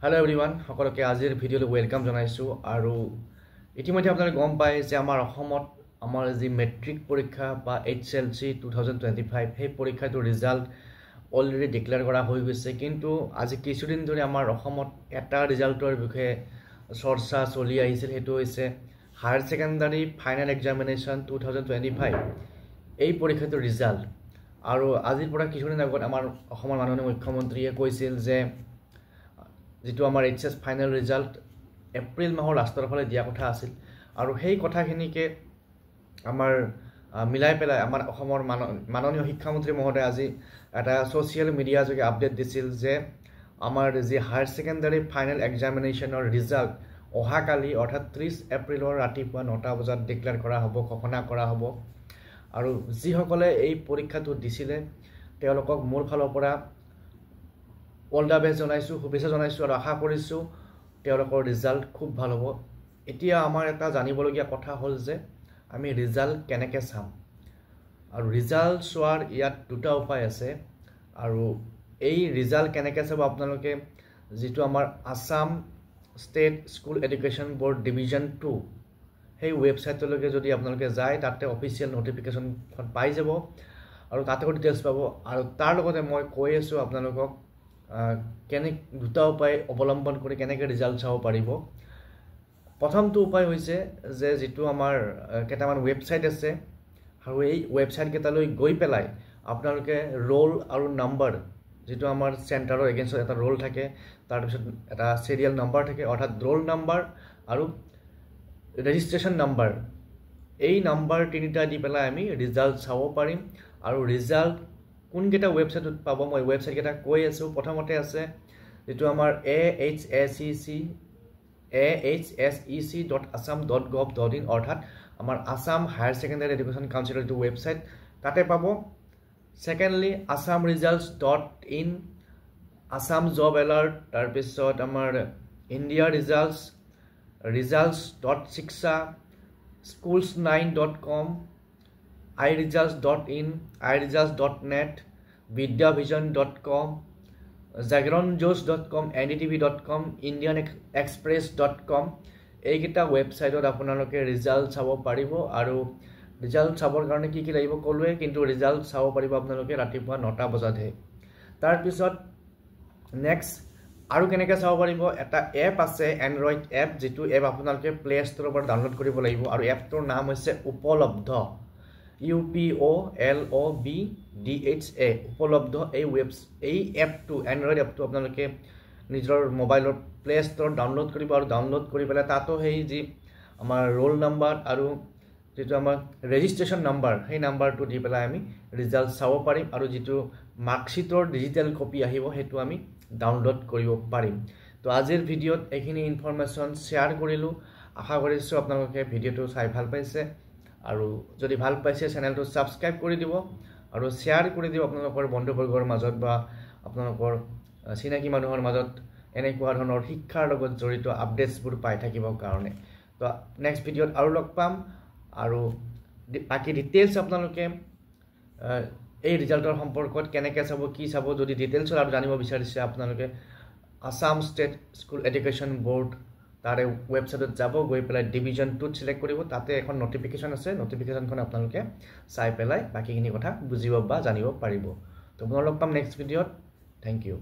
Hello everyone, সকলোকে আজিৰ ভিডিঅ'লৈ welcome জনাইছো আৰু ইতিমধ্যে আপোনালোকে গম পায় যে আমাৰ অসমত আমাৰ যি মেট্ৰিক পৰীক্ষা বা HLC 2025 সেই পৰীক্ষাটোৰ ৰিজাল্ট অলৰেডি ডিক্লেয়াৰ কৰা হৈ গৈছে কিন্তু আজি কিছুদিন ধৰি আমাৰ অসমত এটা ৰিজাল্টৰ বিষয়ে চৰ্চা চলি আহিছিল হেতু হৈছে হায়াৰ সেকেন্ডাৰী ফাইনেল এক্সামিনেশন 2025 এই পৰীক্ষাটোৰ ৰিজাল্ট আৰু আজিৰ পৰা কিছুদিন আগত আমাৰ অসমৰ মাননীয় মুখ্যমন্ত্ৰীয়ে কৈছিল যে যেটো আমাৰ HS ফাইনেল ৰিজাল্ট এপ্ৰিল মাহৰ লাষ্টৰ ফালে দিয়া কথা আছিল আৰু সেই কথাখিনিকে আমাৰ মিলাই পেলাই আমাৰ অসমৰ মাননীয় শিক্ষামন্ত্ৰী মহোদয় আজি এটা সোশ্যাল মিডিয়া যোগে আপডেট দিছিল যে আমাৰ যি হায়াৰ সেকেন্ডাৰী ফাইনেল এক্সামিনেশনৰ ৰিজাল্ট অহাকালি অৰ্থাৎ 30 এপ্ৰিলৰ ৰাতিপুৱা 9টা বজাত ডিক্লেয়াৰ কৰা হ'ব ঘোষণা কৰা হ'ব আৰু যিসকলে এই পৰীক্ষাটো দিছিলে তেওঁলোকক মোৰ ফালৰ পৰা অল দা বেষ্ট জনাইছো শুভেচ্ছা জনাইছো আৰু আশা কৰিছো তেওঁলোকৰ ৰিজাল্ট খুব ভাল হ'ব এতিয়া আমাৰ এটা জানিবলগীয়া কথা হ'ল যে আমি ৰিজাল্ট কেনেকৈ চাম আৰু ৰিজাল্ট চোৱাৰ ইয়াত দুটা উপায় আছে আৰু এই ৰিজাল্ট কেনেকৈ চাব আপোনালোকে যেটো আমাৰ Assam state school education board division 2 সেই ওয়েবসাইটলৈকে যদি আপোনালোকে যায় তাতে অফিচিয়েল নোটিফিকেশন পাই যাব আৰু তাতে ডিটেইলছ পাব আৰু তাৰ লগতে মই কৈ আছো আপোনালোকক কেনে দুটা উপায় অৱলম্বন কৰি কেনেকৈ ৰিজাল্ট চাব পাৰিব প্ৰথমটো উপায় হৈছে যে যেটো আমাৰ কেটামান ওয়েবসাইট আছে আৰু এই ওয়েবসাইট কেটালৈ গৈ পেলাই আপোনালোকে ৰোল আৰু নাম্বাৰ যেটো আমাৰ চেণ্টাৰৰ এগেইনষ্ট এটা ৰোল থাকে তাৰ পিছত এটা সিৰিয়াল নাম্বাৰ থাকে অৰ্থাৎ ৰোল নাম্বাৰ আৰু ৰেজিষ্ট্ৰেচন নাম্বাৰ এই নাম্বাৰ তিনিটা দি পেলাই আমি ৰিজাল্ট চাব পাৰিম আৰু ৰিজাল্ট কোন কেটা ওয়েবসাইটত পাব মই ওয়েবসাইট কেটা কৈ আছো প্ৰথমতে আছে যেটো আমাৰ ahsec.assam.gov.in অৰ্থাৎ আমাৰ আসাম হায়াৰ সেকেন্ডাৰী এডুকেশ্যন কাউন্সিলৰ যে ওয়েবসাইট তাতে পাব secondly assamresults.in Assam job alert তাৰ পিছত আমাৰ India results.shiksha schools9.com iresults.in iresults.net vidyavision.com zagronjos.com ndtv.com indianexpress.com এইকেইটা ওয়েবসাইটত আপোনালোকে ৰিজাল্ট চাব পাৰিব আৰু ৰিজাল্ট চাবৰ কাৰণে কি কি লাগিব কলোৱে কিন্তু ৰিজাল্ট চাব পাৰিব আপোনালোকে ৰাতিপুৱা 9টা বজাতহে তাৰ পিছত নেক্সট আৰু কেনেকৈ চাব পাৰিব এটা এপ আছে এন্ড্ৰইড এপ যেটো এপ আপোনালোকে প্লে ষ্টৰৰ পৰা ডাউনলোড কৰিব লাগিব আৰু এপটোৰ নাম হৈছে উপলব্ধ UPOLOBDHA উপলব্ধ এই এপটো এন্ড্ৰইড এপটো আপোনালোকে নিজৰ মোবাইলৰ প্লে ষ্টৰ ডাউনলোড কৰিব আৰু ডাউনলোড কৰি পেলাই তাতো সেই যি আমাৰ ৰোল নাম্বাৰ আৰু যেটো আমাৰ ৰেজিষ্ট্ৰেচন নাম্বাৰ সেই নাম্বাৰটো দি পেলাই আমি ৰিজাল্ট চাব পাৰিম আৰু যেটো মাৰ্কশিটৰ ডিজিটেল কপি আহিব হেতু আমি ডাউনলোড কৰিব পাৰিম তো আজিৰ ভিডিঅ'ত এইখিনি ইনফৰমেশন শেয়াৰ কৰিলো আশা কৰিছো আপোনালোকে ভিডিঅ'টো চাই ভাল পাইছে আৰু যদি ভাল পাইছে চেনেলটো সাবস্ক্ৰাইব কৰি দিব আৰু শেয়াৰ কৰি দিব আপোনালোকৰ বন্ধুবৰ্গৰ মাজত বা আপোনালোকৰ চিনাকি মানুহৰ মাজত এনেকুৱা ধৰণৰ শিক্ষাৰ লগত জড়িত আপডেটছবোৰ পাই থাকিবৰ কাৰণে তো নেক্সট ভিডিঅ'ত আৰু লগ পাম আৰু বাকি ডিটেইলছ আপোনালোকে এই ৰিজাল্টৰ সম্পৰ্কত কেনেকৈ চাব কি চাব যদি ডিটেইলছ আৰু জানিব বিচাৰিছে আপোনালোকে Assam state school education board তাৰে ওয়েবসাইটত যাব গৈ পেলাই ডিভিজন 2 সিলেক্ট কৰিব তাতে এখন নোটিফিকেশন আছে নোটিফিকেশনখন আপোনালোকে চাই পেলাই বাকিখিনি কথা বুজিব বা জানিব পাৰিব তো মই লগ পাম নেক্সট ভিডিঅ'ত থ্যাংক ইউ